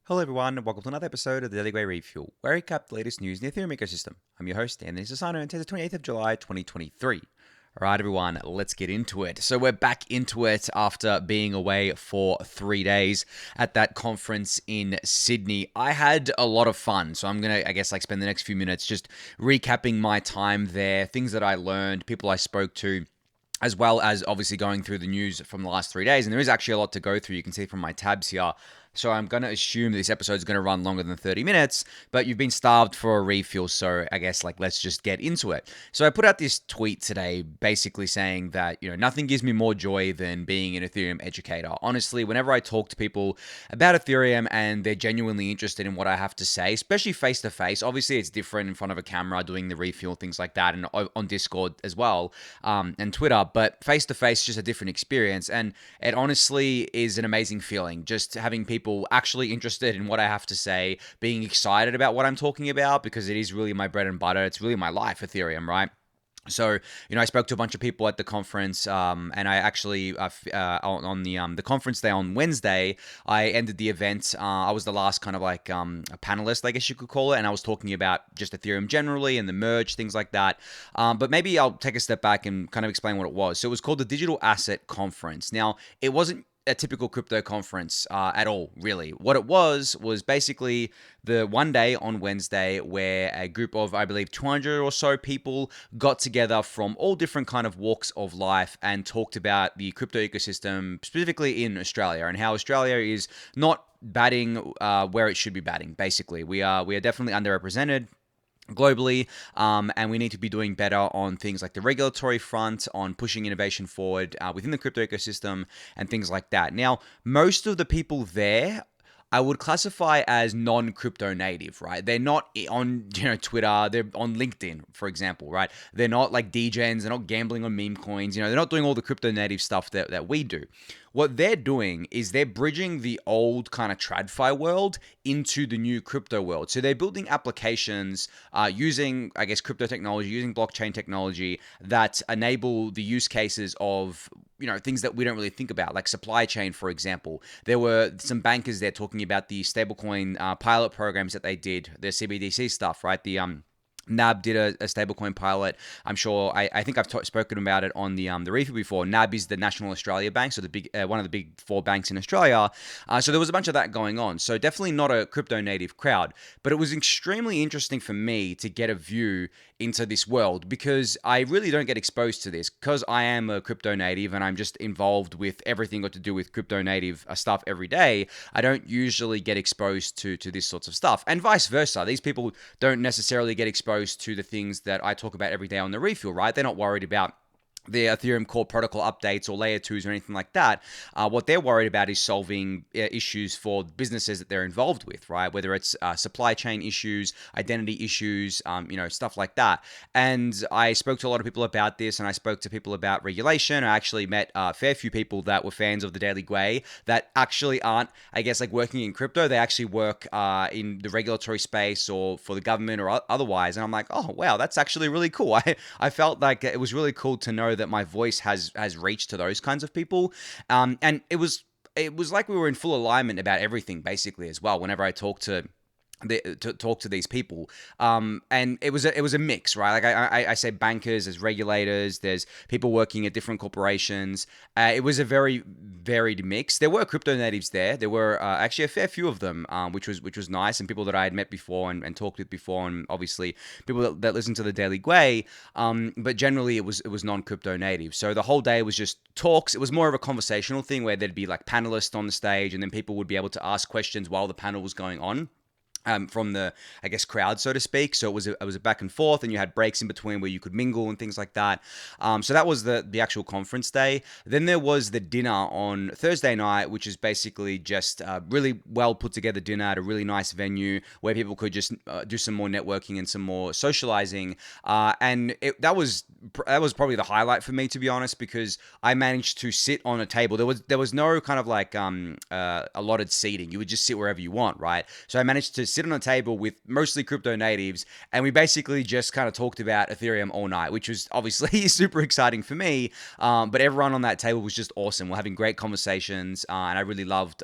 Hello everyone, and welcome to another episode of the Daily Gwei Refuel, where I recap the latest news in the Ethereum ecosystem. I'm your host, Anthony Sassano, and today's the 28th of July, 2023. Alright everyone, let's get into it. So we're back into it after being away for 3 days at that conference in Sydney. I had a lot of fun, so I'm going to, spend the next few minutes just recapping my time there, things that I learned, people I spoke to, as well as obviously going through the news from the last 3 days. And there is actually a lot to go through. You can see from my tabs here. So I'm going to assume this episode is going to run longer than 30 minutes, but you've been starved for a refuel. So let's just get into it. So I put out this tweet today basically saying that, nothing gives me more joy than being an Ethereum educator. Honestly, whenever I talk to people about Ethereum and they're genuinely interested in what I have to say, especially face to face, obviously it's different in front of a camera doing the refuel, things like that, and on Discord as well, and Twitter, but face to face is just a different experience. And it honestly is an amazing feeling just having people actually interested in what I have to say, being excited about what I'm talking about, because it is really my bread and butter. It's really my life, Ethereum, right? So, I spoke to a bunch of people at the conference, and I actually, on the conference day on Wednesday, I ended the event. I was the last kind of a panelist, I guess you could call it, and I was talking about just Ethereum generally and the merge, things like that. But maybe I'll take a step back and kind of explain what it was. So it was called the Digital Asset Conference. Now, it wasn't a typical crypto conference at all, really. What it was basically the one day on Wednesday where a group of, I believe, 200 or so people got together from all different kind of walks of life and talked about the crypto ecosystem, specifically in Australia, and how Australia is not batting where it should be batting. Basically, we are definitely underrepresented globally, and we need to be doing better on things like the regulatory front, on pushing innovation forward within the crypto ecosystem and things like that. Now, most of the people there I would classify as non-crypto native, right? They're not on, Twitter. They're on LinkedIn, for example, right? They're not like degens. They're not gambling on meme coins. They're not doing all the crypto native stuff that we do. What they're doing is they're bridging the old kind of TradFi world into the new crypto world. So they're building applications using, crypto technology, using blockchain technology that enable the use cases of, things that we don't really think about, like supply chain, for example. There were some bankers there talking about the stablecoin pilot programs that they did, the CBDC stuff, right? The NAB did a stablecoin pilot. I'm sure I think I've spoken about it on the refuel before. NAB is the National Australia Bank, so the big one of the big four banks in Australia. So there was a bunch of that going on. So definitely not a crypto native crowd, but it was extremely interesting for me to get a view into this world, because I really don't get exposed to this because I am a crypto native and I'm just involved with everything got to do with crypto native stuff every day. I don't usually get exposed to this sorts of stuff, and vice versa. These people don't necessarily get exposed to the things that I talk about every day on the refuel, right? They're not worried about the Ethereum core protocol updates or layer 2s or anything like that. What they're worried about is solving issues for businesses that they're involved with, right? Whether it's supply chain issues, identity issues, stuff like that. And I spoke to a lot of people about this, and I spoke to people about regulation. I actually met a fair few people that were fans of the Daily Gwei that actually aren't, working in crypto. They actually work in the regulatory space or for the government or otherwise. And I'm like, oh, wow, that's actually really cool. I felt like it was really cool to know that my voice has reached to those kinds of people, and it was like we were in full alignment about everything basically as well. Whenever I talk to these people, and it was a mix, right? Like I say bankers, there's regulators, there's people working at different corporations. It was a very varied mix. There were crypto natives there. There were actually a fair few of them, which was nice, and people that I had met before and talked with before, and obviously people that listen to the Daily Gwei. But generally it was non-crypto native. So the whole day was just talks. It was more of a conversational thing where there'd be like panelists on the stage, and then people would be able to ask questions while the panel was going on. From the, crowd, so to speak. So it was a back and forth, and you had breaks in between where you could mingle and things like that. So that was the actual conference day. Then there was the dinner on Thursday night, which is basically just a really well put together dinner at a really nice venue where people could just do some more networking and some more socializing. And that was probably the highlight for me, to be honest, because I managed to sit on a table. There was no kind of allotted seating. You would just sit wherever you want, right? So I managed to sit on a table with mostly crypto natives, and we basically just kind of talked about Ethereum all night, which was obviously super exciting for me. But everyone on that table was just awesome. We're having great conversations, and I really loved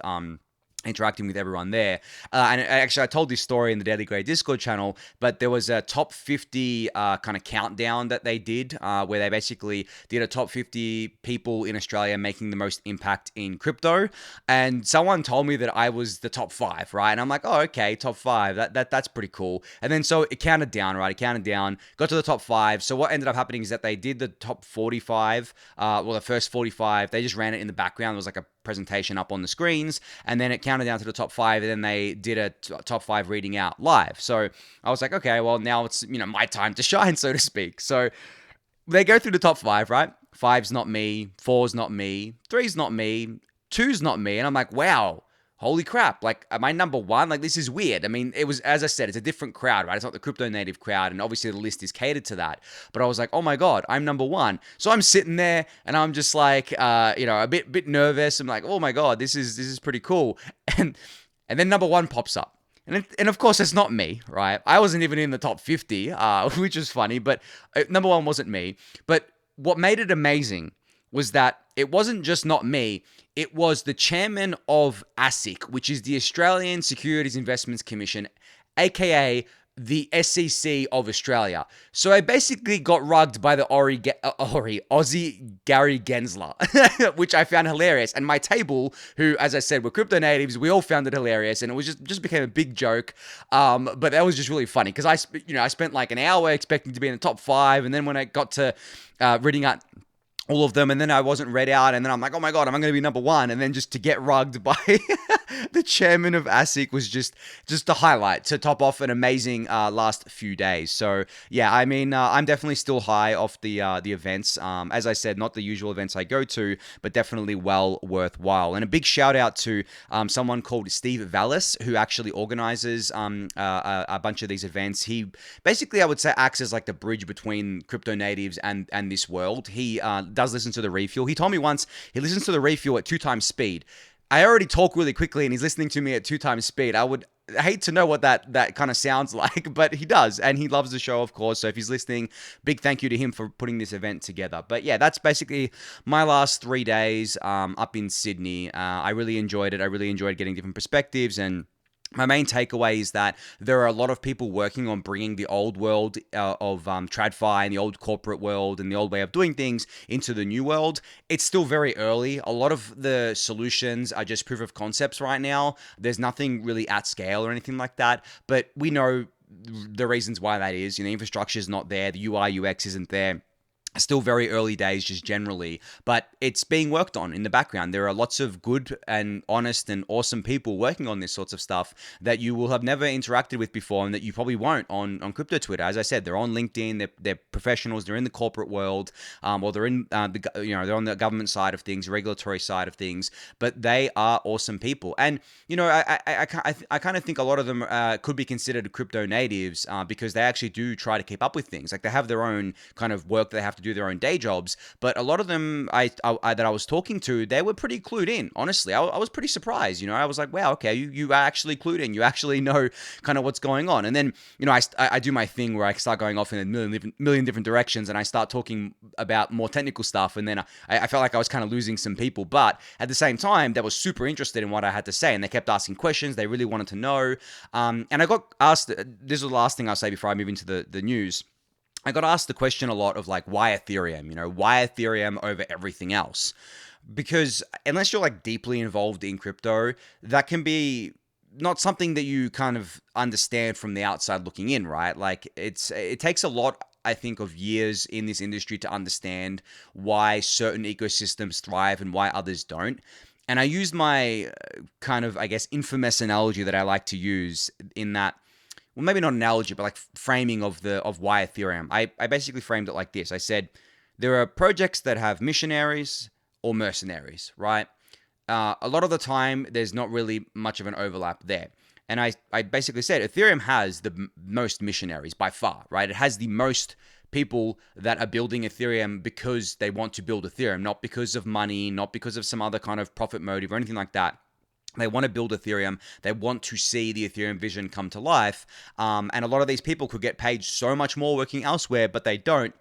interacting with everyone there. And actually, I told this story in the Daily Gwei Discord channel, but there was a top 50 kind of countdown that they did, where they basically did a top 50 people in Australia making the most impact in crypto. And someone told me that I was the top 5, right? And I'm like, oh, okay, top 5. That's pretty cool. And then so it counted down, right? It counted down, got to the top 5. So what ended up happening is that they did the top 45, well, the first 45, they just ran it in the background. It was like a presentation up on the screens, and then it counted down to the top 5, and then they did a top 5 reading out live. So I was like, okay, well, now it's, my time to shine, so to speak. So they go through the top 5, right? 5's not me, 4's not me, 3's not me, 2's not me, and I'm like, wow, holy crap, like, am I number 1? Like, this is weird. I mean, it was, as I said, it's a different crowd, right? It's not the crypto native crowd, and obviously the list is catered to that. But I was like, oh my God, I'm number 1. So I'm sitting there, and I'm just like, a bit nervous. I'm like, oh my God, this is pretty cool. And then number 1 pops up. And of course, it's not me, right? I wasn't even in the top 50, which is funny, but number 1 wasn't me. But what made it amazing was that it wasn't just not me, it was the chairman of ASIC, which is the Australian Securities Investments Commission, aka the SEC of Australia. So I basically got rugged by the Aussie Gary Gensler, which I found hilarious. And my table, who, as I said, were crypto natives, we all found it hilarious, and it was just became a big joke. But that was just really funny because I spent like an hour expecting to be in the top 5, and then when I got to reading out all of them, and then I wasn't read out, and then I'm like, oh my God, am I going to be number 1? And then just to get rugged by the chairman of ASIC was just a highlight to top off an amazing last few days. So yeah, I mean, I'm definitely still high off the events. As I said, not the usual events I go to, but definitely well worthwhile. And a big shout out to someone called Steve Vallis, who actually organizes a bunch of these events. He basically, I would say, acts as like the bridge between crypto natives and this world. He does listen to the refuel. He told me once he listens to the refuel at 2 times speed. I already talk really quickly, and he's listening to me at 2 times speed. I would hate to know what that kind of sounds like, but he does, and he loves the show, of course. So if he's listening, big thank you to him for putting this event together. But yeah, that's basically my last 3 days up in Sydney. I really enjoyed it. I really enjoyed getting different perspectives, and my main takeaway is that there are a lot of people working on bringing the old world of TradFi and the old corporate world and the old way of doing things into the new world. It's still very early. A lot of the solutions are just proof of concepts right now. There's nothing really at scale or anything like that, but we know the reasons why that is. Infrastructure is not there. The UI UX isn't there. Still very early days just generally, but it's being worked on in the background. There are lots of good and honest and awesome people working on this sorts of stuff that you will have never interacted with before, and that you probably won't on crypto Twitter. As I said, they're on LinkedIn, they're professionals, they're in the corporate world, or they're in they're on the government side of things, regulatory side of things, but they are awesome people. And I kind of think a lot of them could be considered crypto natives because they actually do try to keep up with things. Like, they have their own kind of work that they have to do, their own day jobs, but a lot of them that I was talking to, they were pretty clued in. Honestly, I was pretty surprised. I was like, wow, okay, you are actually clued in. You actually know kind of what's going on. And then I do my thing where I start going off in a million different directions, and I start talking about more technical stuff, and then I felt like I was kind of losing some people, but at the same time, they were super interested in what I had to say, and they kept asking questions. They really wanted to know, and I got asked, this is the last thing I'll say before I move into the news. I got asked the question a lot of like, why Ethereum? Why Ethereum over everything else? Because unless you're like deeply involved in crypto, that can be not something that you kind of understand from the outside looking in, right? Like, it takes a lot, I think, of years in this industry to understand why certain ecosystems thrive and why others don't. And I used my kind of, I guess, infamous analogy that I like to use in that, well, maybe not analogy, but like framing of why Ethereum. I basically framed it like this. I said, there are projects that have missionaries or mercenaries, right? A lot of the time, there's not really much of an overlap there. And I basically said, Ethereum has the most missionaries by far, right? It has the most people that are building Ethereum because they want to build Ethereum, not because of money, not because of some other kind of profit motive or anything like that. They want to build Ethereum. They want to see the Ethereum vision come to life. And a lot of these people could get paid so much more working elsewhere, but they don't,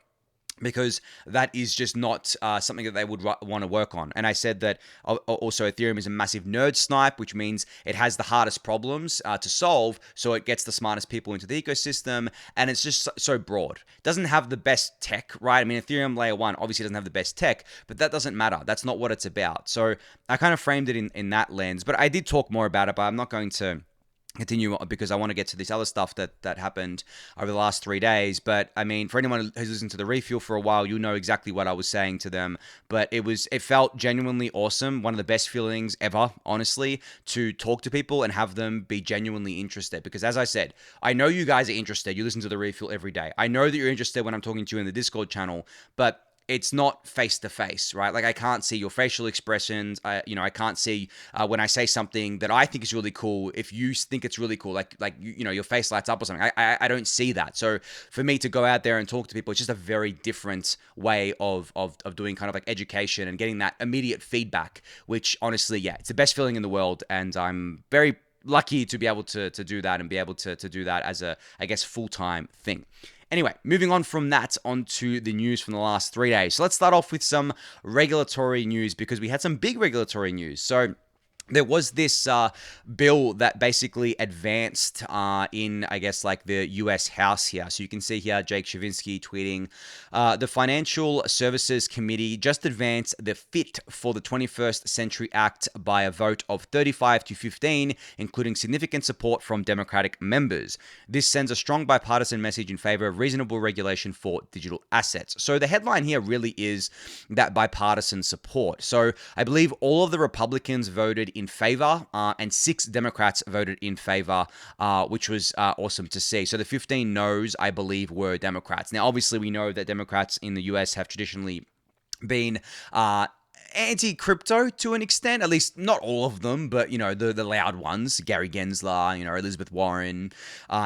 because that is just not something that they would want to work on. And I said that also Ethereum is a massive nerd snipe, which means it has the hardest problems to solve, so it gets the smartest people into the ecosystem, and it's just so broad. It doesn't have the best tech, right? I mean, Ethereum layer 1 obviously doesn't have the best tech, but that doesn't matter. That's not what it's about. So I kind of framed it in that lens, but I did talk more about it, but I'm not going to continue because I want to get to this other stuff that happened over the last 3 days. But I mean, for anyone who's listened to the refuel for a while, you'll know exactly what I was saying to them. But it felt genuinely awesome. One of the best feelings ever, honestly, to talk to people and have them be genuinely interested. Because as I said, I know you guys are interested. You listen to the refuel every day. I know that you're interested when I'm talking to you in the Discord channel, but it's not face to face, right? Like I can't see your facial expressions. I can't see when I say something that I think is really cool. If you think it's really cool, like your face lights up or something. I don't see that. So for me to go out there and talk to people, it's just a very different way of doing kind of like education and getting that immediate feedback. Which honestly, yeah, it's the best feeling in the world, and I'm very lucky to be able to do that and be able to do that as a, I guess, full-time thing. Anyway, moving on from that onto the news from the last 3 days. So let's start off with some regulatory news, because we had some big regulatory news. So there was this bill that basically advanced in, I guess, like the US House here. So you can see here Jake Shavinsky tweeting, the Financial Services Committee just advanced the Fit for the 21st Century Act by a vote of 35 to 15, including significant support from Democratic members. This sends a strong bipartisan message in favor of reasonable regulation for digital assets. So the headline here really is that bipartisan support. So I believe all of the Republicans voted in favor, and 6 Democrats voted in favor, which was awesome to see. So the 15 no's, I believe, were Democrats. Now, obviously, we know that Democrats in the US have traditionally been anti-crypto to an extent, at least not all of them, but the loud ones, Gary Gensler, Elizabeth Warren,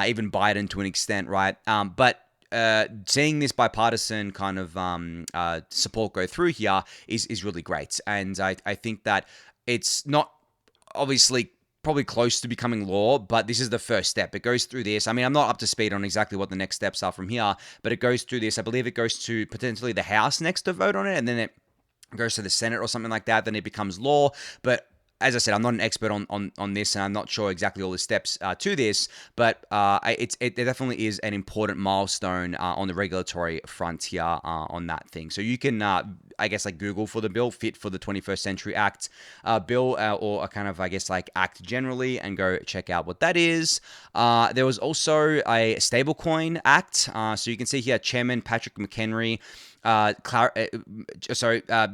even Biden to an extent, right? But seeing this bipartisan kind of support go through here is really great, and I think that it's not obviously probably close to becoming law, but this is the first step. It goes through this. I mean, I'm not up to speed on exactly what the next steps are from here, but it goes through this. I believe it goes to potentially the House next to vote on it, and then it goes to the Senate or something like that. Then it becomes law. But as I said, I'm not an expert on this, and I'm not sure exactly all the steps to this, but it definitely is an important milestone on the regulatory front here on that thing. So you can, I guess, like Google for the bill, Fit for the 21st Century Act bill, or a kind of, I guess, like act generally, and go check out what that is. There was also a Stablecoin Act. So you can see here, Chairman Patrick McHenry.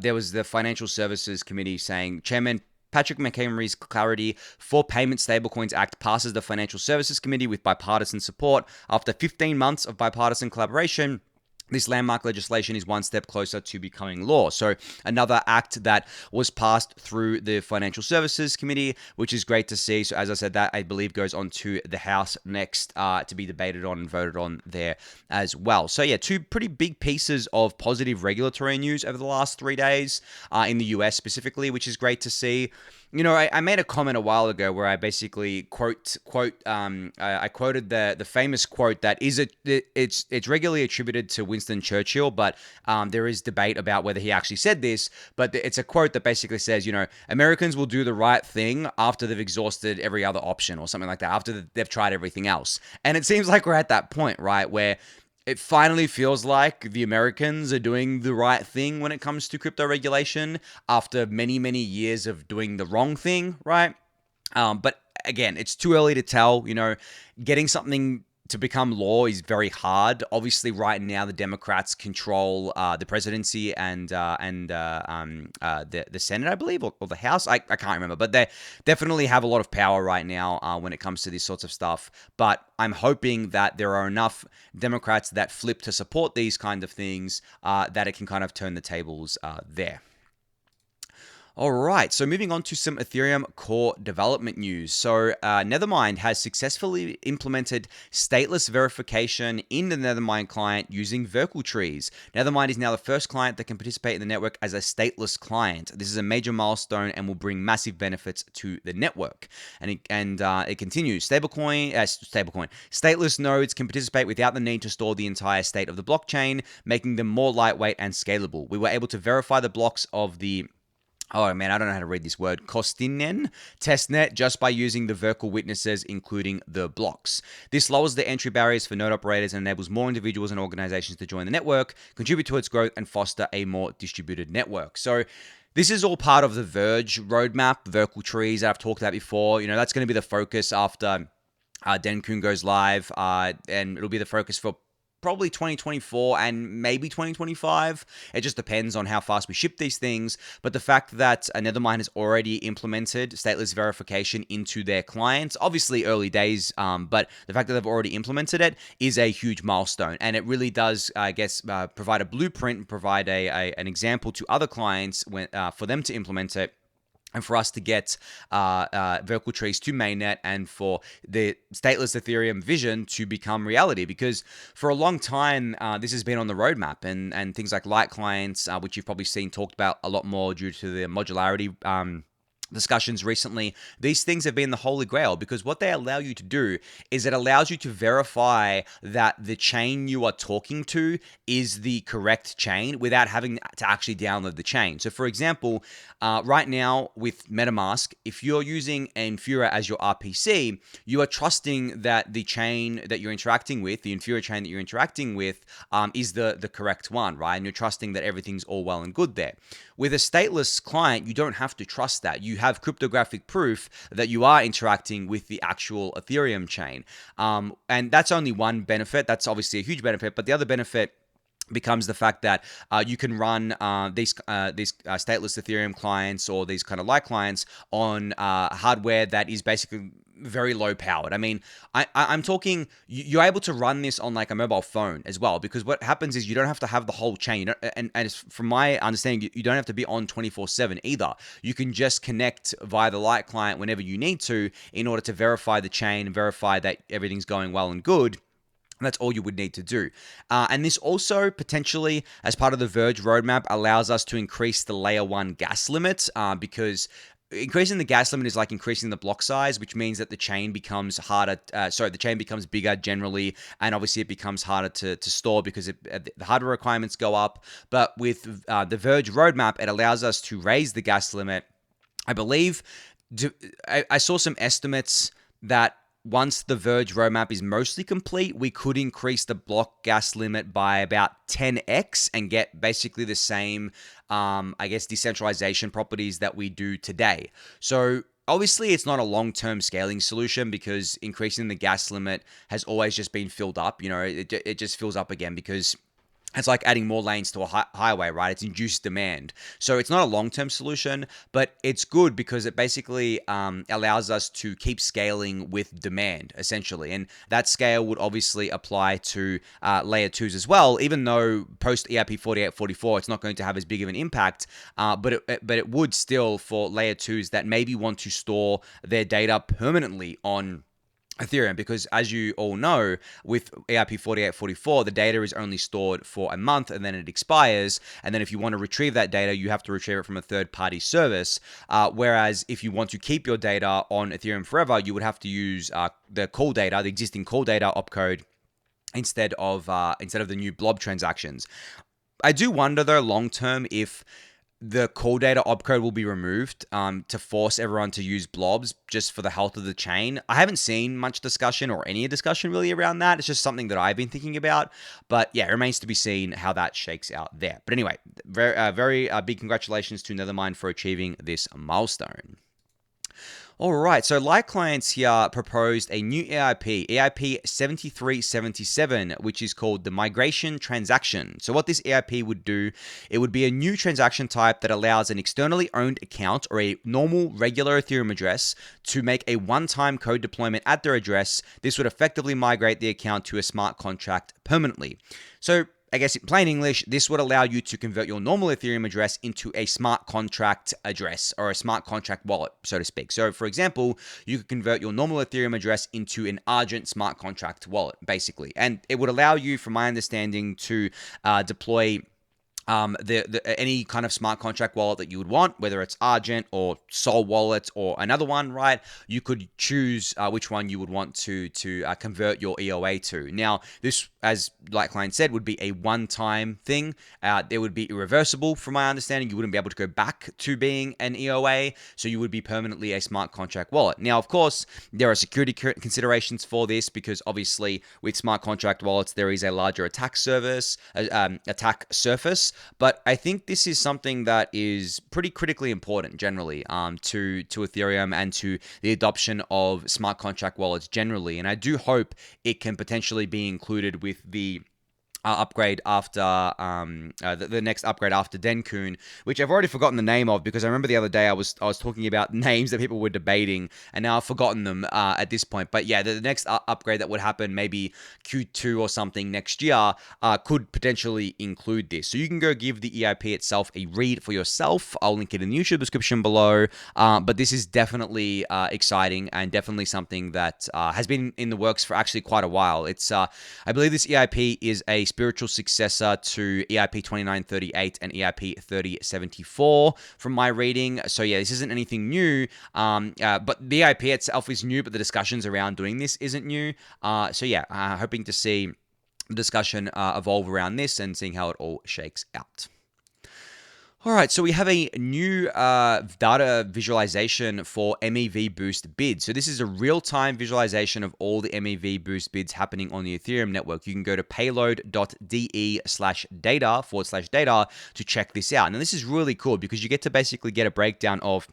There was the Financial Services Committee saying, Chairman Patrick McHenry's clarity for Payment Stablecoins Act passes the Financial Services Committee with bipartisan support. After 15 months of bipartisan collaboration, this landmark legislation is one step closer to becoming law. So another act that was passed through the Financial Services Committee, which is great to see. So as I said, that I believe goes on to the House next to be debated on and voted on there as well. So yeah, 2 pretty big pieces of positive regulatory news over the last 3 days in the US specifically, which is great to see. I made a comment a while ago where I basically I quoted the famous quote that it's regularly attributed to Winston Churchill, but there is debate about whether he actually said this. But it's a quote that basically says, Americans will do the right thing after they've exhausted every other option, or something like that, after they've tried everything else. And it seems like we're at that point, right, where it finally feels like the Americans are doing the right thing when it comes to crypto regulation after many, many years of doing the wrong thing, right? But again, it's too early to tell. Getting something to become law is very hard. Obviously, right now the Democrats control the presidency and the Senate, I believe, or the House. I can't remember, but they definitely have a lot of power right now when it comes to these sorts of stuff. But I'm hoping that there are enough Democrats that flip to support these kind of things that it can kind of turn the tables there. All right, so moving on to some Ethereum core development news. So Nethermind has successfully implemented stateless verification in the Nethermind client using Verkle Trees. Nethermind is now the first client that can participate in the network as a stateless client. This is a major milestone and will bring massive benefits to the network. And it continues. Stateless nodes can participate without the need to store the entire state of the blockchain, making them more lightweight and scalable. We were able to verify the blocks of the I don't know how to read this word, Kostinen testnet just by using the Verkle witnesses, including the blocks. This lowers the entry barriers for node operators and enables more individuals and organizations to join the network, contribute to its growth, and foster a more distributed network. So this is all part of the Verge roadmap, Verkle Trees that I've talked about before. That's going to be the focus after Denkun goes live, and it'll be the focus for probably 2024 and maybe 2025. It just depends on how fast we ship these things. But the fact that Nethermind has already implemented stateless verification into their clients, obviously early days, but the fact that they've already implemented it is a huge milestone. And it really does, provide a blueprint, provide an example to other clients for them to implement it, and for us to get Verkle Trees to mainnet, and for the stateless Ethereum vision to become reality. Because for a long time, this has been on the roadmap, and things like light clients, which you've probably seen talked about a lot more due to the modularity discussions recently. These things have been the holy grail, because what they allow you to do is it allows you to verify that the chain you are talking to is the correct chain without having to actually download the chain. So for example, right now with MetaMask, if you're using Infra as your RPC, you are trusting that the chain that you're interacting with, the Infra chain that you're interacting with, is the correct one, right? And you're trusting that everything's all well and good there. With a stateless client, you don't have to trust that. You have cryptographic proof that you are interacting with the actual Ethereum chain. And that's only one benefit. That's obviously a huge benefit. But the other benefit becomes the fact that you can run these stateless Ethereum clients, or these kind of light clients, on hardware that is basically very low powered. I mean, I'm talking, you're able to run this on like a mobile phone as well, because what happens is you don't have to have the whole chain. And from my understanding, you don't have to be on 24/7 either. You can just connect via the light client whenever you need to, in order to verify the chain and verify that everything's going well and good. And that's all you would need to do. And this also potentially, as part of the Verge roadmap, allows us to increase the layer 1 gas limit, because increasing the gas limit is like increasing the block size, which means that the chain becomes harder. The chain becomes bigger generally, and obviously it becomes harder to store, because the hardware requirements go up. But with the Verge roadmap, it allows us to raise the gas limit. I believe I saw some estimates that once the Verge roadmap is mostly complete, we could increase the block gas limit by about 10x and get basically the same, decentralization properties that we do today. So obviously, it's not a long-term scaling solution, because increasing the gas limit has always just been filled up. It just fills up again, because it's like adding more lanes to a highway, right? It's induced demand. So it's not a long-term solution, but it's good because it basically allows us to keep scaling with demand, essentially. And that scale would obviously apply to layer 2s as well, even though post EIP 4844, it's not going to have as big of an impact, but it would still for layer 2s that maybe want to store their data permanently on Ethereum, because as you all know, with EIP 4844, the data is only stored for a month and then it expires. And then if you want to retrieve that data, you have to retrieve it from a third-party service. Whereas if you want to keep your data on Ethereum forever, you would have to use the call data, the existing call data opcode, instead of the new blob transactions. I do wonder though, long term, if the call data opcode will be removed to force everyone to use blobs just for the health of the chain. I haven't seen much discussion or any discussion really around that. It's just something that I've been thinking about. But yeah, it remains to be seen how that shakes out there. But anyway, very big congratulations to Nethermind for achieving this milestone. All right, so light clients here proposed a new EIP 7377, which is called the migration transaction. So what this EIP would do, it would be a new transaction type that allows an externally owned account or a normal regular Ethereum address to make a one-time code deployment at their address. This would effectively migrate the account to a smart contract permanently. So I guess in plain English, this would allow you to convert your normal Ethereum address into a smart contract address or a smart contract wallet, so to speak. So for example, you could convert your normal Ethereum address into an Argent smart contract wallet, basically. And it would allow you, from my understanding, to deploy any kind of smart contract wallet that you would want, whether it's Argent or Sol Wallet or another one, right? You could choose which one you would want to convert your EOA to. Now, this, as like Klein said, would be a one-time thing. It would be irreversible, from my understanding. You wouldn't be able to go back to being an EOA, so you would be permanently a smart contract wallet. Now, of course, there are security considerations for this because obviously with smart contract wallets, there is a larger attack surface. But I think this is something that is pretty critically important generally to Ethereum and to the adoption of smart contract wallets generally. And I do hope it can potentially be included with the upgrade after the next upgrade after Denkun, which I've already forgotten the name of because I remember the other day I was talking about names that people were debating and now I've forgotten them at this point. But yeah, the next upgrade that would happen maybe Q2 or something next year could potentially include this. So you can go give the EIP itself a read for yourself. I'll link it in the YouTube description below. But this is definitely exciting and definitely something that has been in the works for actually quite a while. It's I believe this EIP is a spiritual successor to EIP 2938 and EIP 3074 from my reading. So yeah, this isn't anything new, but the EIP itself is new, but the discussions around doing this isn't new. So yeah, hoping to see the discussion evolve around this and seeing how it all shakes out. All right, so we have a new data visualization for MEV-boost bids. So this is a real-time visualization of all the MEV-boost bids happening on the Ethereum network. You can go to payload.de/data/data to check this out. Now, this is really cool because you get to basically get a breakdown of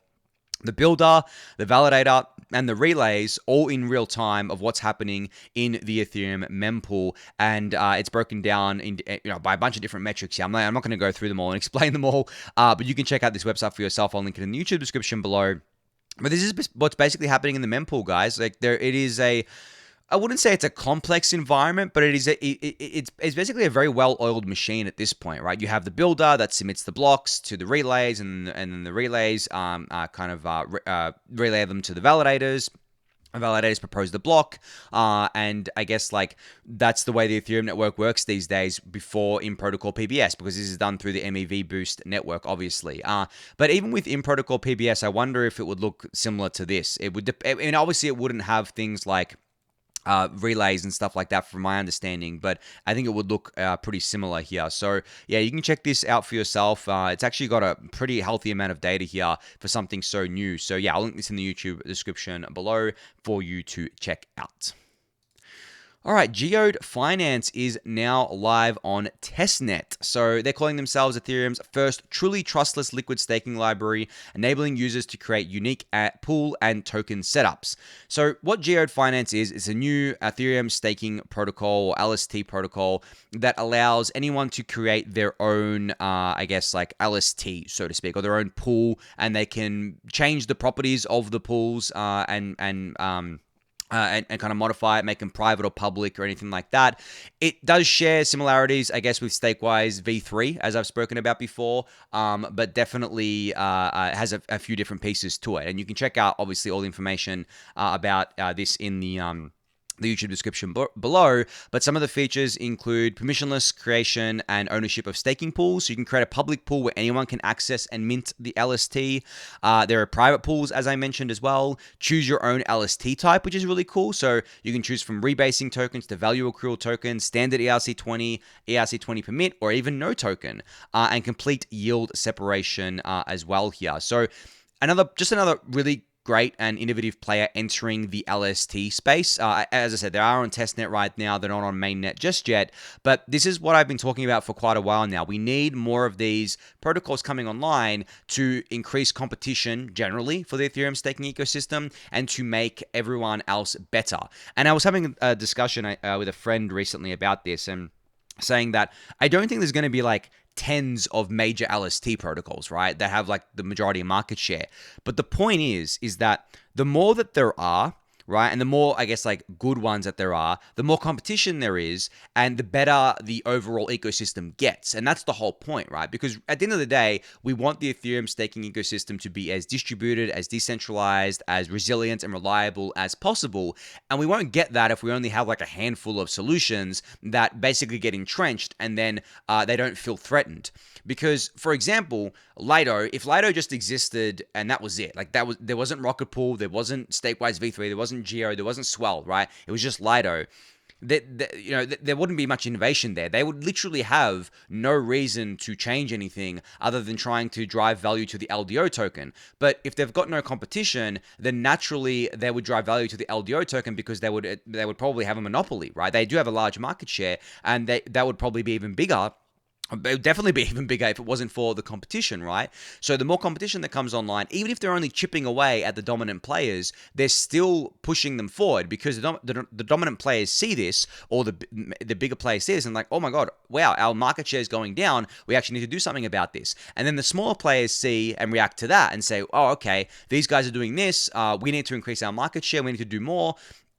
the builder, the validator, and the relays all in real time of what's happening in the Ethereum mempool, and it's broken down in, by a bunch of different metrics here. I'm not going to go through them all and explain them all, but you can check out this website for yourself. I'll link it in the YouTube description below. But this is what's basically happening in the mempool, guys. Like it is I wouldn't say it's a complex environment, but it's basically a very well-oiled machine at this point, right? You have the builder that submits the blocks to the relays, and then the relays relay them to the validators. The validators propose the block, and I guess like that's the way the Ethereum network works these days before in-protocol PBS, because this is done through the MEV-boost network, obviously. But even with in-protocol PBS, I wonder if it would look similar to this. It would, and obviously it wouldn't have things like relays and stuff like that from my understanding, but I think it would look pretty similar here. So yeah, you can check this out for yourself. It's actually got a pretty healthy amount of data here for something so new. So yeah, I'll link this in the YouTube description below for you to check out. All right, Geode Finance is now live on testnet. So they're calling themselves Ethereum's first truly trustless liquid staking library, enabling users to create unique pool and token setups. So what Geode Finance is a new Ethereum staking protocol, or LST protocol, that allows anyone to create their own, like LST, so to speak, or their own pool, and they can change the properties of the pools and kind of modify it, make them private or public or anything like that. It does share similarities, I guess, with Stakewise V3, as I've spoken about before, but definitely has a few different pieces to it. And you can check out, obviously, all the information about this in the YouTube description below, but some of the features include permissionless creation and ownership of staking pools. So you can create a public pool where anyone can access and mint the LST. There are private pools, as I mentioned as well. Choose your own LST type, which is really cool. So you can choose from rebasing tokens to value accrual tokens, standard ERC20, ERC20 permit, or even no token, and complete yield separation as well here. So another really great and innovative player entering the LST space. As I said, they are on testnet right now. They're not on mainnet just yet, but this is what I've been talking about for quite a while now. We need more of these protocols coming online to increase competition generally for the Ethereum staking ecosystem and to make everyone else better. And I was having a discussion with a friend recently about this and saying that I don't think there's going to be like tens of major LST protocols, right, that have like the majority of market share. But the point is that the more that there are, right? And the more, I guess, like good ones that there are, the more competition there is, and the better the overall ecosystem gets. And that's the whole point, right? Because at the end of the day, we want the Ethereum staking ecosystem to be as distributed, as decentralized, as resilient and reliable as possible. And we won't get that if we only have like a handful of solutions that basically get entrenched and then they don't feel threatened. Because, for example, Lido, if Lido just existed and that was it, like there wasn't Rocket Pool, there wasn't Stakewise V3, there wasn't Geode, there wasn't Swell, right? It was just Lido. There wouldn't be much innovation there. They would literally have no reason to change anything other than trying to drive value to the LDO token. But if they've got no competition, then naturally they would drive value to the LDO token because they would probably have a monopoly, right? They do have a large market share, and that would probably be even bigger. It would definitely be even bigger if it wasn't for the competition, right? So the more competition that comes online, even if they're only chipping away at the dominant players, they're still pushing them forward because the dominant players see this, or the bigger players see this, and like, oh my god, wow, our market share is going down. We actually need to do something about this. And then the smaller players see and react to that and say, oh, okay, these guys are doing this. We need to increase our market share. We need to do more.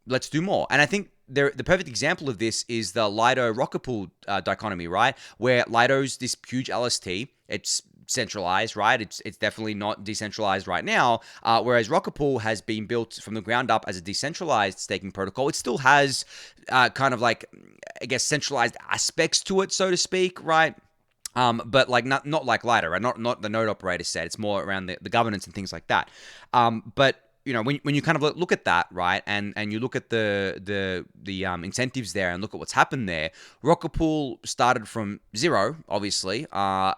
Let's do more. And I think the perfect example of this is the Lido Rocket Pool dichotomy, right? Where Lido's this huge LST. It's centralized, right? It's definitely not decentralized right now. Whereas Rocket Pool has been built from the ground up as a decentralized staking protocol. It still has kind of like, I guess, centralized aspects to it, so to speak, right? But like not like Lido, right? Not the node operator set. It's more around the governance and things like that. But when you kind of look at that, right, and you look at the incentives there and look at what's happened there, Rocket Pool started from zero, obviously,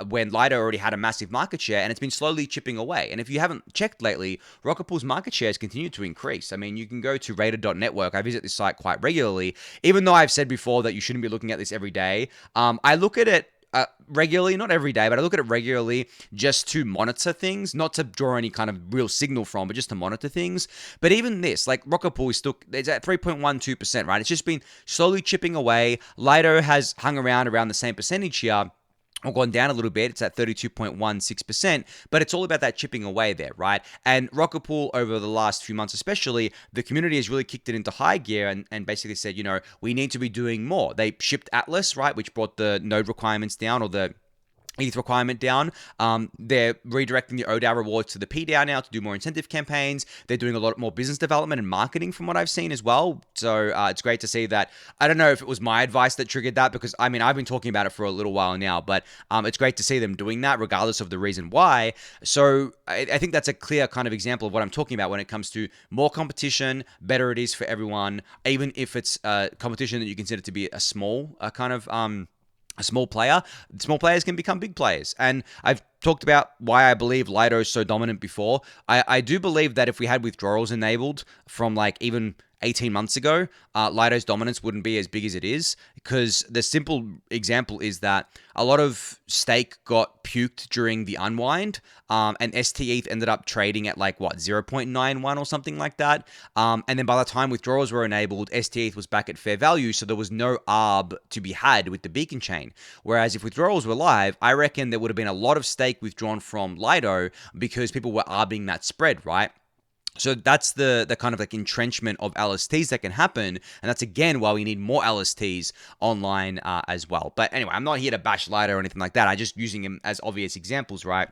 when Lido already had a massive market share, and it's been slowly chipping away. And if you haven't checked lately, Rocket Pool's market share has continued to increase. I mean, you can go to rated.network. I visit this site quite regularly, even though I've said before that you shouldn't be looking at this every day. I look at it regularly, not every day, but I look at it regularly just to monitor things, not to draw any kind of real signal from, but just to monitor things. But even this, like Rocket Pool is still, it's at 3.12%, right? It's just been slowly chipping away. Lido has hung around the same percentage here, or gone down a little bit. It's at 32.16%, but it's all about that chipping away there, right? And Rocket Pool, over the last few months especially, the community has really kicked it into high gear and basically said, we need to be doing more. They shipped Atlas, right, which brought the node requirements down, or the ETH requirement down. They're redirecting the ODAO rewards to the PDAO now to do more incentive campaigns. They're doing a lot more business development and marketing from what I've seen as well. So it's great to see that. I don't know if it was my advice that triggered that, because I mean, I've been talking about it for a little while now, but it's great to see them doing that regardless of the reason why. So I think that's a clear kind of example of what I'm talking about when it comes to more competition, better it is for everyone, even if it's competition that you consider to be a small a small player. Small players can become big players. And I've talked about why I believe Lido is so dominant before. I do believe that if we had withdrawals enabled from like even 18 months ago, Lido's dominance wouldn't be as big as it is, because the simple example is that a lot of stake got puked during the unwind, and STETH ended up trading at like 0.91 or something like that. And then by the time withdrawals were enabled, STETH was back at fair value, so there was no ARB to be had with the beacon chain. Whereas if withdrawals were live, I reckon there would have been a lot of stake withdrawn from Lido because people were ARBing that spread, right? So that's the kind of like entrenchment of LSTs that can happen. And that's again why we need more LSTs online as well. But anyway, I'm not here to bash Lido or anything like that. I'm just using them as obvious examples, right?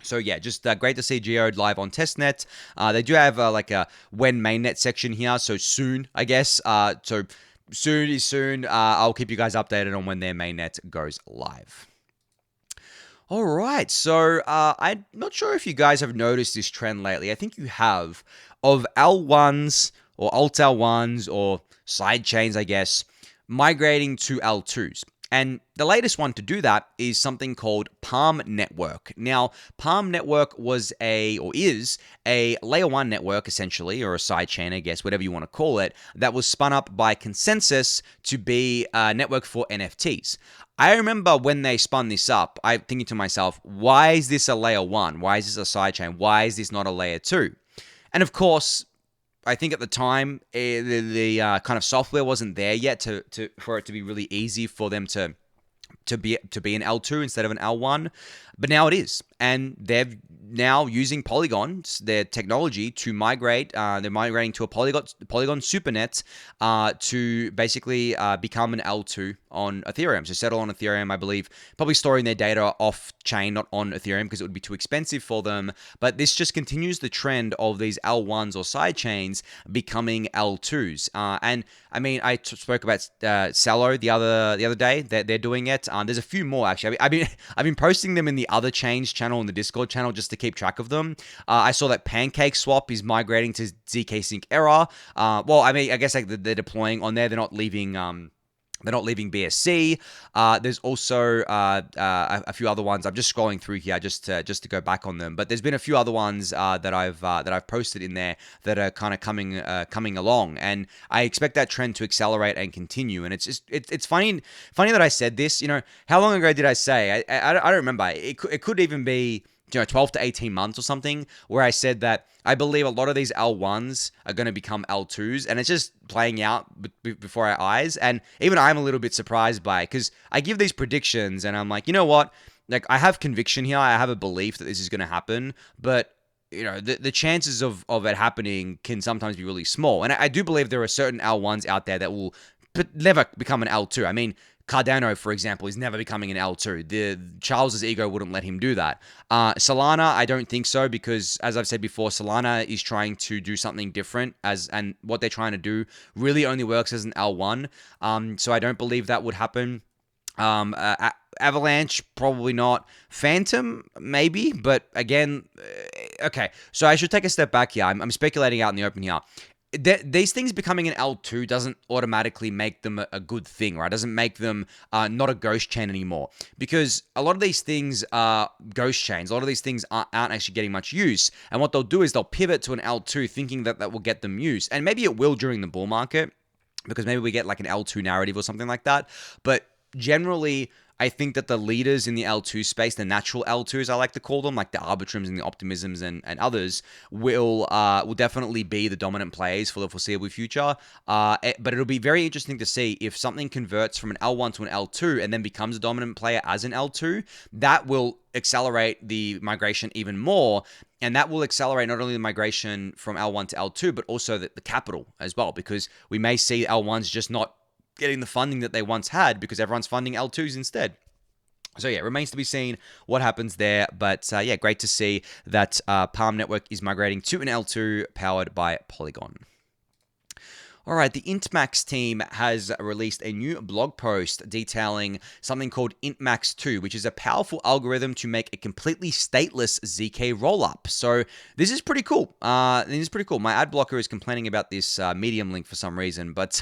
So yeah, just great to see Geode live on testnet. They do have like a when mainnet section here. So soon, I guess. So soon is soon. I'll keep you guys updated on when their mainnet goes live. All right, so I'm not sure if you guys have noticed this trend lately. I think you have, of L1s or alt L1s or side chains, I guess, migrating to L2s. And the latest one to do that is something called Palm Network. Now, Palm Network is a layer 1 network, essentially, or a sidechain, I guess, whatever you want to call it, that was spun up by Consensus to be a network for NFTs. I remember when they spun this up, I'm thinking to myself, why is this a layer 1? Why is this a sidechain? Why is this not a layer 2? And of course, I think at the time, the kind of software wasn't there yet for it to be really easy for them to be an L2 instead of an L1, but now it is. and they're now using Polygon's their technology to migrate. They're migrating to a Polygon Supernet to basically become an L2 on Ethereum. So settle on Ethereum, I believe, probably storing their data off chain, not on Ethereum, because it would be too expensive for them. But this just continues the trend of these L1s or side chains becoming L2s. And I mean, I spoke about Celo the other day. They're doing it. There's a few more actually. I've been posting them in the other chains channel and the Discord channel just to keep track of them. I saw that Pancake Swap is migrating to zk Sync Error. Well, I mean, I guess like they're deploying on there. They're not leaving. They're not leaving BSC. There's also a few other ones. I'm just scrolling through here just to go back on them. But there's been a few other ones that I've posted in there that are kind of coming along, and I expect that trend to accelerate and continue. And it's funny that I said this. You know, how long ago did I say? I don't remember. It could even be 12 to 18 months or something, where I said that I believe a lot of these L1s are going to become L2s, and it's just playing out before our eyes. And even I'm a little bit surprised by it, because I give these predictions and I'm like, you know what? Like, I have conviction here. I have a belief that this is going to happen, but you know, the chances of it happening can sometimes be really small. And I do believe there are certain L1s out there that will never become an L2. I mean, Cardano, for example, is never becoming an L2. Charles's ego wouldn't let him do that. Solana, I don't think so, because as I've said before, Solana is trying to do something different, and what they're trying to do really only works as an L1. So I don't believe that would happen. Avalanche, probably not. Phantom, maybe, but again, okay. So I should take a step back here. I'm speculating out in the open here. These things becoming an L2 doesn't automatically make them a good thing, right? It doesn't make them not a ghost chain anymore, because a lot of these things are ghost chains. A lot of these things aren't actually getting much use, and what they'll do is they'll pivot to an L2 thinking that will get them use, and maybe it will during the bull market, because maybe we get like an L2 narrative or something like that, but generally, I think that the leaders in the L2 space, the natural L2s, I like to call them, like the Arbitrums and the Optimisms and others, will definitely be the dominant players for the foreseeable future. But it'll be very interesting to see if something converts from an L1 to an L2 and then becomes a dominant player as an L2. That will accelerate the migration even more. And that will accelerate not only the migration from L1 to L2, but also the capital as well, because we may see L1s just not getting the funding that they once had because everyone's funding L2s instead. So yeah, it remains to be seen what happens there. But yeah, great to see that Palm Network is migrating to an L2 powered by Polygon. All right, the Intmax team has released a new blog post detailing something called Intmax 2, which is a powerful algorithm to make a completely stateless zk rollup. So this is pretty cool. My ad blocker is complaining about this Medium link for some reason, but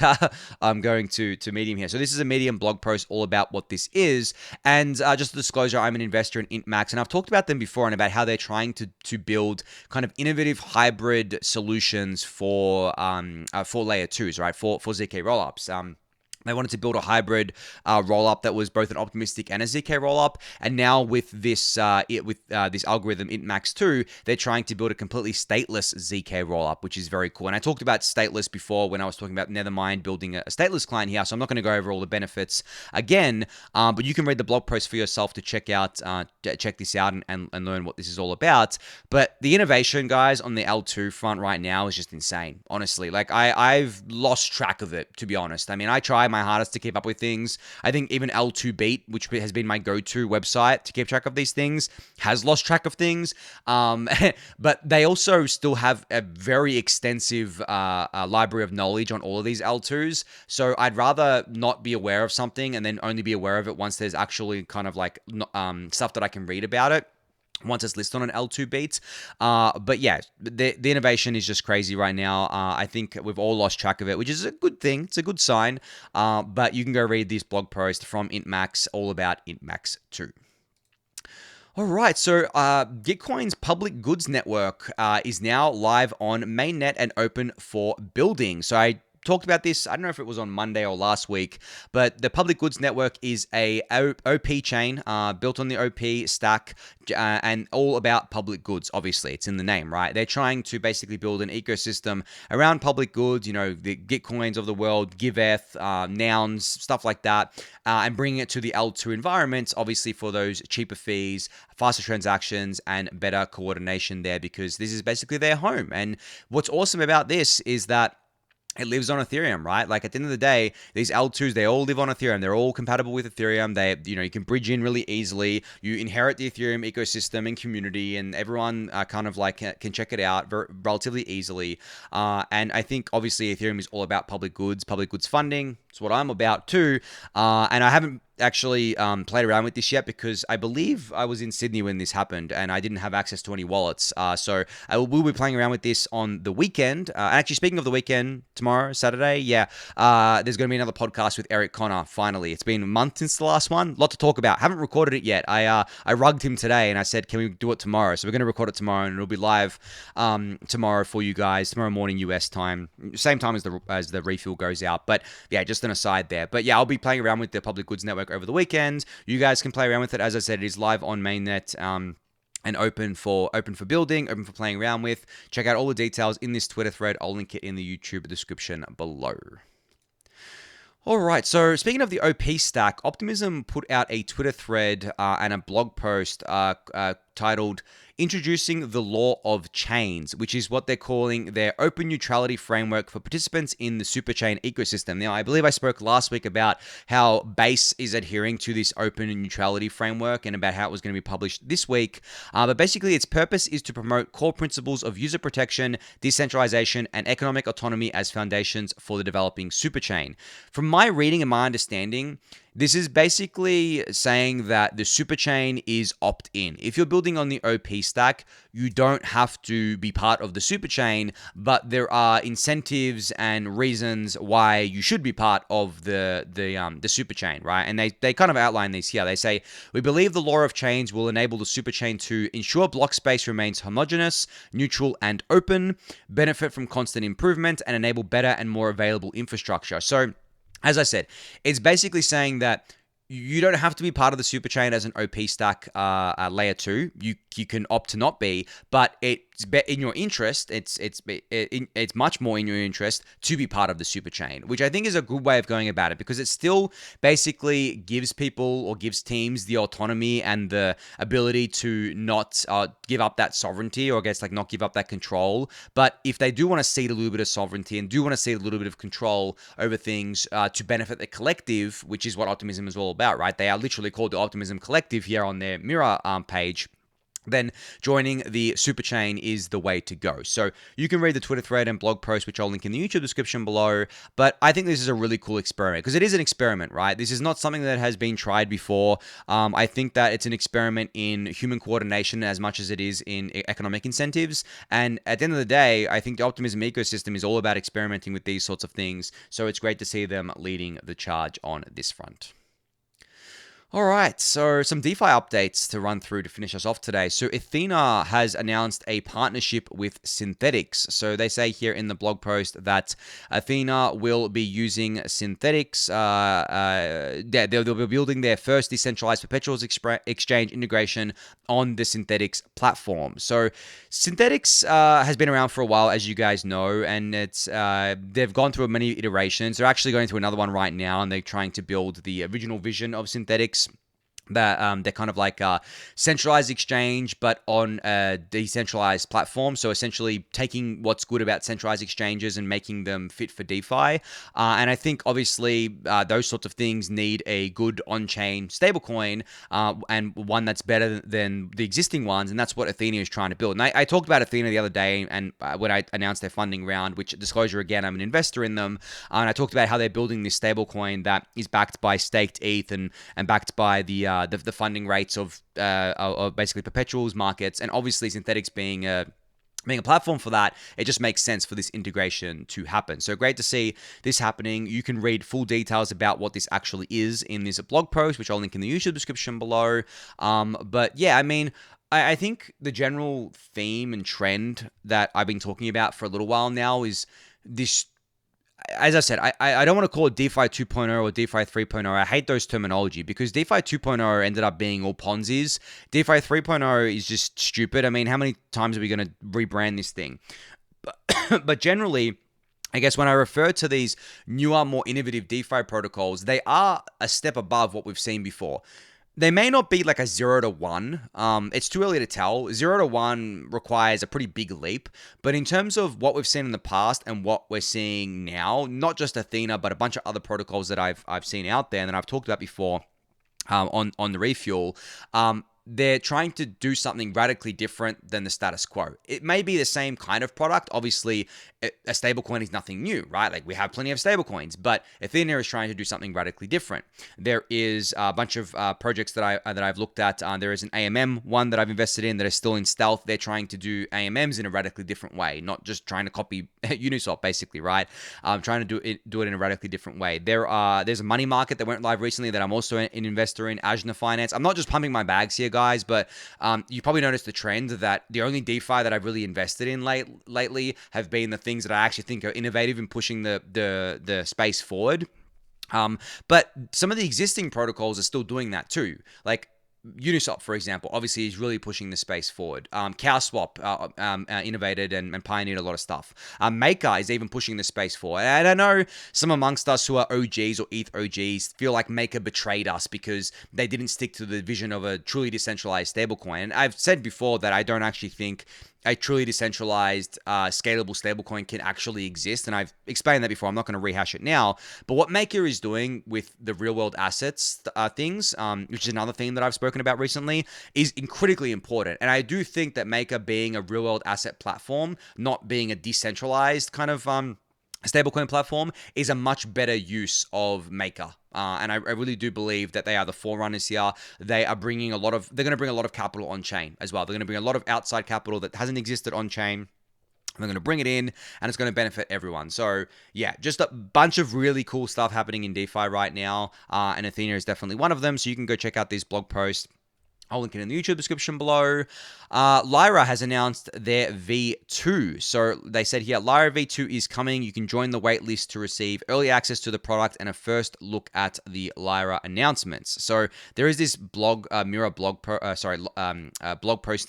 I'm going to Medium here. So this is a Medium blog post all about what this is. And just a disclosure, I'm an investor in Intmax, and I've talked about them before and about how they're trying to build kind of innovative hybrid solutions for layer 2s, right, for zk rollups. They wanted to build a hybrid rollup that was both an optimistic and a zk rollup, and now with this this algorithm Intmax 2, they're trying to build a completely stateless zk rollup, which is very cool. And I talked about stateless before when I was talking about Nethermind building a stateless client here, so I'm not going to go over all the benefits again, but you can read the blog post for yourself to check this out and learn what this is all about. But the innovation, guys, on the L2 front right now is just insane, honestly. Like, I've lost track of it, to be honest. I mean, I try my hardest to keep up with things. I think even L2 Beat, which has been my go-to website to keep track of these things, has lost track of things. But they also still have a very extensive library of knowledge on all of these L2s. So I'd rather not be aware of something and then only be aware of it once there's actually kind of like stuff that I can read about it, once it's listed on an L2 beat. But yeah, the innovation is just crazy right now. I think we've all lost track of it, which is a good thing. It's a good sign. But you can go read this blog post from Intmax all about Intmax 2. All right, so Gitcoin's public goods network is now live on mainnet and open for building. So I talked about this, I don't know if it was on Monday or last week, but the Public Goods Network is a OP chain built on the OP stack and all about public goods. Obviously, it's in the name, right? They're trying to basically build an ecosystem around public goods, the Gitcoins of the world, GiveEth, Nouns, stuff like that, and bringing it to the L2 environments, obviously for those cheaper fees, faster transactions, and better coordination there, because this is basically their home. And what's awesome about this is that it lives on Ethereum, right? Like at the end of the day, these L2s, they all live on Ethereum. They're all compatible with Ethereum. You can bridge in really easily. You inherit the Ethereum ecosystem and community, and everyone kind of like can check it out relatively easily. And I think obviously Ethereum is all about public goods funding. It's what I'm about too. And I haven't actually played around with this yet, because I believe I was in Sydney when this happened and I didn't have access to any wallets. So I will be playing around with this on the weekend. Actually, speaking of the weekend, tomorrow, Saturday, there's going to be another podcast with Eric Connor, finally. It's been a month since the last one. A lot to talk about. Haven't recorded it yet. I rugged him today and I said, can we do it tomorrow? So we're going to record it tomorrow, and it'll be live tomorrow for you guys, tomorrow morning US time, same time as the refuel goes out. But yeah, just an aside there. But yeah, I'll be playing around with the Public Goods Network over the weekend. You guys can play around with it. As I said, it is live on mainnet. And open for building, open for playing around with. Check out all the details in this Twitter thread. I'll link it in the YouTube description below. All right, so speaking of the OP stack, Optimism put out a Twitter thread and a blog post titled Introducing the Law of Chains, which is what they're calling their open neutrality framework for participants in the superchain ecosystem. Now, I believe I spoke last week about how Base is adhering to this open neutrality framework and about how it was going to be published this week. But basically, its purpose is to promote core principles of user protection, decentralization, and economic autonomy as foundations for the developing superchain. From my reading and my understanding, this is basically saying that the superchain is opt-in. If you're building on the OP stack, you don't have to be part of the superchain, but there are incentives and reasons why you should be part of the superchain, right? And they kind of outline these here. They say, we believe the law of chains will enable the superchain to ensure block space remains homogeneous, neutral, and open, benefit from constant improvement, and enable better and more available infrastructure. So, as I said, it's basically saying that you don't have to be part of the superchain as an OP stack layer 2. You can opt to not be, but it's in your interest. It's much more in your interest to be part of the superchain, which I think is a good way of going about it, because it still basically gives people or gives teams the autonomy and the ability to not give up that sovereignty, or I guess like not give up that control. But if they do want to cede a little bit of sovereignty and do want to cede a little bit of control over things to benefit the collective, which is what Optimism is all about, right? They are literally called the Optimism Collective here on their Mirror page. Then joining the superchain is the way to go. So you can read the Twitter thread and blog post, which I'll link in the YouTube description below. But I think this is a really cool experiment, because it is an experiment, right? This is not something that has been tried before. I think that it's an experiment in human coordination as much as it is in economic incentives. And at the end of the day, I think the Optimism ecosystem is all about experimenting with these sorts of things. So it's great to see them leading the charge on this front. All right, so some DeFi updates to run through to finish us off today. So Ethena has announced a partnership with Synthetix. So they say here in the blog post that Ethena will be using Synthetix. They'll be building their first decentralized perpetuals exchange integration on the Synthetix platform. So Synthetix has been around for a while, as you guys know, and they've gone through many iterations. They're actually going through another one right now, and they're trying to build the original vision of Synthetix. That they're kind of like a centralized exchange, but on a decentralized platform. So essentially taking what's good about centralized exchanges and making them fit for DeFi. And I think obviously those sorts of things need a good on-chain stablecoin and one that's better than the existing ones. And that's what Ethena is trying to build. And I talked about Ethena the other day, and when I announced their funding round, which, disclosure again, I'm an investor in them. And I talked about how they're building this stablecoin that is backed by staked ETH and backed by the funding rates of basically perpetuals markets, and obviously Synthetix being a platform for that, it just makes sense for this integration to happen. So great to see this happening. You can read full details about what this actually is in this blog post, which I'll link in the YouTube description below. But yeah, I mean, I think the general theme and trend that I've been talking about for a little while now is this as I said, I don't want to call it DeFi 2.0 or DeFi 3.0. I hate those terminology because DeFi 2.0 ended up being all Ponzi's. DeFi 3.0 is just stupid. I mean, how many times are we going to rebrand this thing? But generally, I guess when I refer to these newer, more innovative DeFi protocols, they are a step above what we've seen before. They may not be like a 0 to 1. It's too early to tell. 0 to 1 requires a pretty big leap. But in terms of what we've seen in the past and what we're seeing now, not just Ethena, but a bunch of other protocols that I've seen out there and that I've talked about before on the Refuel, they're trying to do something radically different than the status quo. It may be the same kind of product. Obviously, a stablecoin is nothing new, right? Like we have plenty of stablecoins, but Ethena is trying to do something radically different. There is a bunch of projects that I've looked at. There is an AMM one that I've invested in that is still in stealth. They're trying to do AMMs in a radically different way, not just trying to copy Uniswap, basically, right? Trying to do it in a radically different way. There's a money market that went live recently that I'm also an investor in, Lyra Finance. I'm not just pumping my bags here, guys, but you probably noticed the trend that the only DeFi that I've really invested in lately have been the things that I actually think are innovative in pushing the space forward. But some of the existing protocols are still doing that too. Like Uniswap, for example, obviously is really pushing the space forward. CowSwap innovated and pioneered a lot of stuff. Maker is even pushing the space forward. And I know some amongst us who are OGs or ETH OGs feel like Maker betrayed us because they didn't stick to the vision of a truly decentralized stablecoin. And I've said before that I don't actually think a truly decentralized, scalable stablecoin can actually exist. And I've explained that before. I'm not going to rehash it now. But what Maker is doing with the real world assets things, which is another thing that I've spoken about recently, is critically important. And I do think that Maker being a real world asset platform, not being a decentralized kind of stablecoin platform, is a much better use of Maker. And I really do believe that they are the forerunners here. They're going to bring a lot of capital on chain as well. They're going to bring a lot of outside capital that hasn't existed on chain. They're going to bring it in and it's going to benefit everyone. So yeah, just a bunch of really cool stuff happening in DeFi right now. And Ethena is definitely one of them. So you can go check out these blog posts. I'll link it in the YouTube description below. Lyra has announced their V2. So they said here, Lyra V2 is coming. You can join the waitlist to receive early access to the product and a first look at the Lyra announcements. So there is this blog post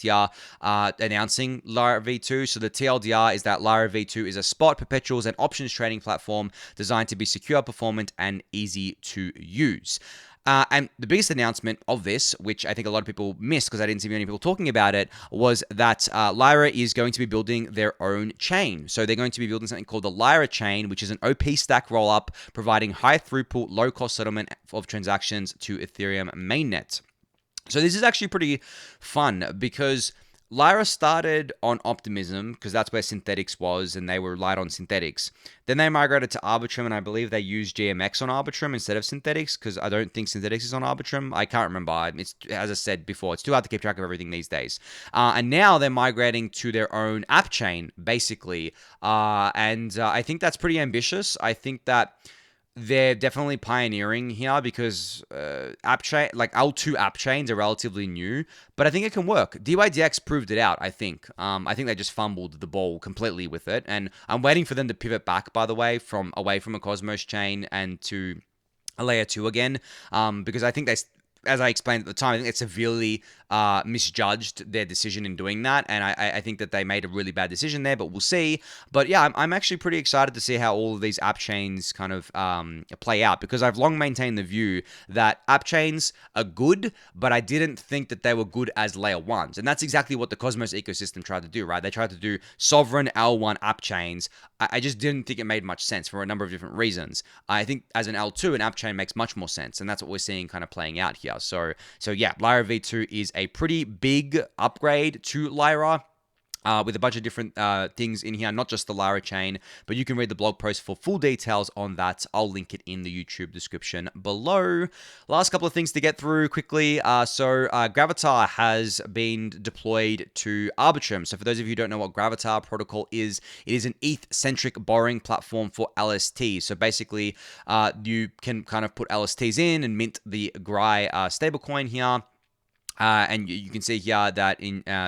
here announcing Lyra V2. So the TLDR is that Lyra V2 is a spot, perpetuals, and options trading platform designed to be secure, performant, and easy to use. And the biggest announcement of this, which I think a lot of people missed because I didn't see many people talking about it, was that Lyra is going to be building their own chain. So they're going to be building something called the Lyra chain, which is an OP stack rollup providing high throughput, low cost settlement of transactions to Ethereum mainnet. So this is actually pretty fun because Lyra started on Optimism because that's where Synthetix was and they were light on Synthetix. Then they migrated to Arbitrum and I believe they used GMX on Arbitrum instead of Synthetix because I don't think Synthetix is on Arbitrum. I can't remember. It's, as I said before, it's too hard to keep track of everything these days. And now they're migrating to their own app chain, basically. And I think that's pretty ambitious. I think that they're definitely pioneering here because app chain, like L2 app chains are relatively new, but I think it can work. DYDX proved it out, I think. I think they just fumbled the ball completely with it. And I'm waiting for them to pivot back, by the way, away from a Cosmos chain and to a layer 2 again, because I think as I explained at the time, I think it severely misjudged their decision in doing that. And I think that they made a really bad decision there, but we'll see. But yeah, I'm actually pretty excited to see how all of these app chains kind of play out because I've long maintained the view that app chains are good, but I didn't think that they were good as layer 1s. And that's exactly what the Cosmos ecosystem tried to do, right? They tried to do sovereign L1 app chains. I just didn't think it made much sense for a number of different reasons. I think as an L2, an app chain makes much more sense. And that's what we're seeing kind of playing out here. So yeah, Lyra V2 is a pretty big upgrade to Lyra. With a bunch of different things in here, not just the Lyra chain, but you can read the blog post for full details on that. I'll link it in the YouTube description below. Last couple of things to get through quickly. Gravita has been deployed to Arbitrum. So for those of you who don't know what Gravita protocol is, it is an ETH-centric borrowing platform for LST. So basically, you can kind of put LSTs in and mint the Gwei stablecoin here. And you can see here that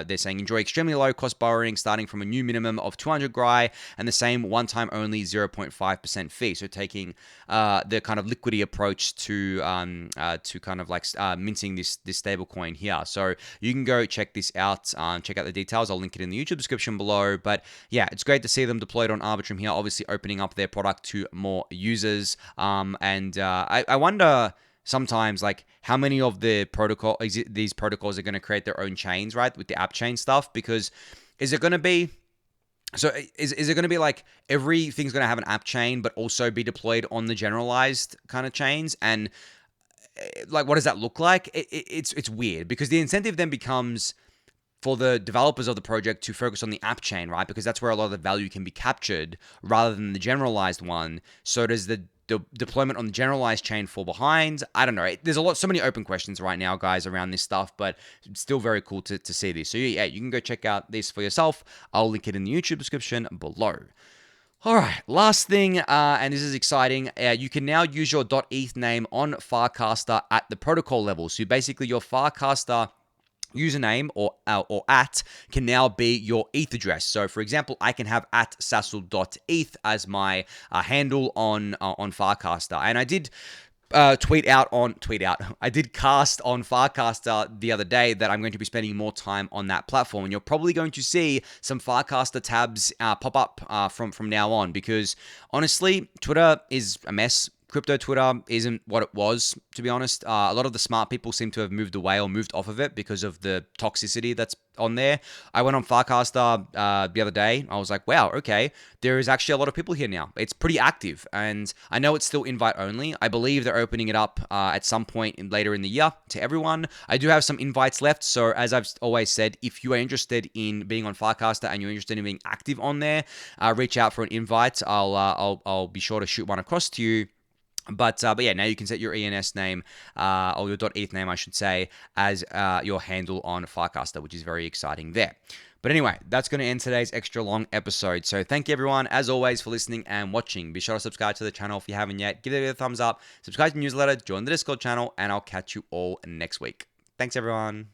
they're saying enjoy extremely low cost borrowing starting from a new minimum of 200 GRI and the same one-time only 0.5% fee. So taking the kind of liquidity approach to kind of like minting this stable coin here. So you can go check this out, check out the details. I'll link it in the YouTube description below. But yeah, it's great to see them deployed on Arbitrum here, obviously opening up their product to more users. I wonder sometimes like how many of these protocols are going to create their own chains, right, with the app chain stuff, because is it going to be is it going to be like everything's going to have an app chain but also be deployed on the generalized kind of chains? And like what does that look like? It's weird, because the incentive then becomes for the developers of the project to focus on the app chain, right? Because that's where a lot of the value can be captured rather than the generalized one. So does the deployment on the generalized chain fall behind? I don't know. There's so many open questions right now, guys, around this stuff, but it's still very cool to see this. So yeah, you can go check out this for yourself. I'll link it in the YouTube description below. All right, last thing, and this is exciting. You can now use your .eth name on Farcaster at the protocol level. So basically your Farcaster username or at can now be your ETH address. So for example, I can have at sassel.eth as my handle on Farcaster. And I did I did cast on Farcaster the other day that I'm going to be spending more time on that platform, and you're probably going to see some Farcaster tabs pop up from now on, because honestly, Twitter is a mess. Crypto Twitter isn't what it was, to be honest. A lot of the smart people seem to have moved away or moved off of it because of the toxicity that's on there. I went on Farcaster the other day. I was like, wow, okay, there is actually a lot of people here now. It's pretty active, and I know it's still invite only. I believe they're opening it up at some point later in the year to everyone. I do have some invites left, so as I've always said, if you are interested in being on Farcaster and you're interested in being active on there, reach out for an invite. I'll be sure to shoot one across to you. But yeah, now you can set your ENS name, or your .eth name, I should say, as your handle on Farcaster, which is very exciting there. But anyway, that's going to end today's extra long episode. So thank you everyone, as always, for listening and watching. Be sure to subscribe to the channel if you haven't yet. Give it a thumbs up, subscribe to the newsletter, join the Discord channel, and I'll catch you all next week. Thanks everyone.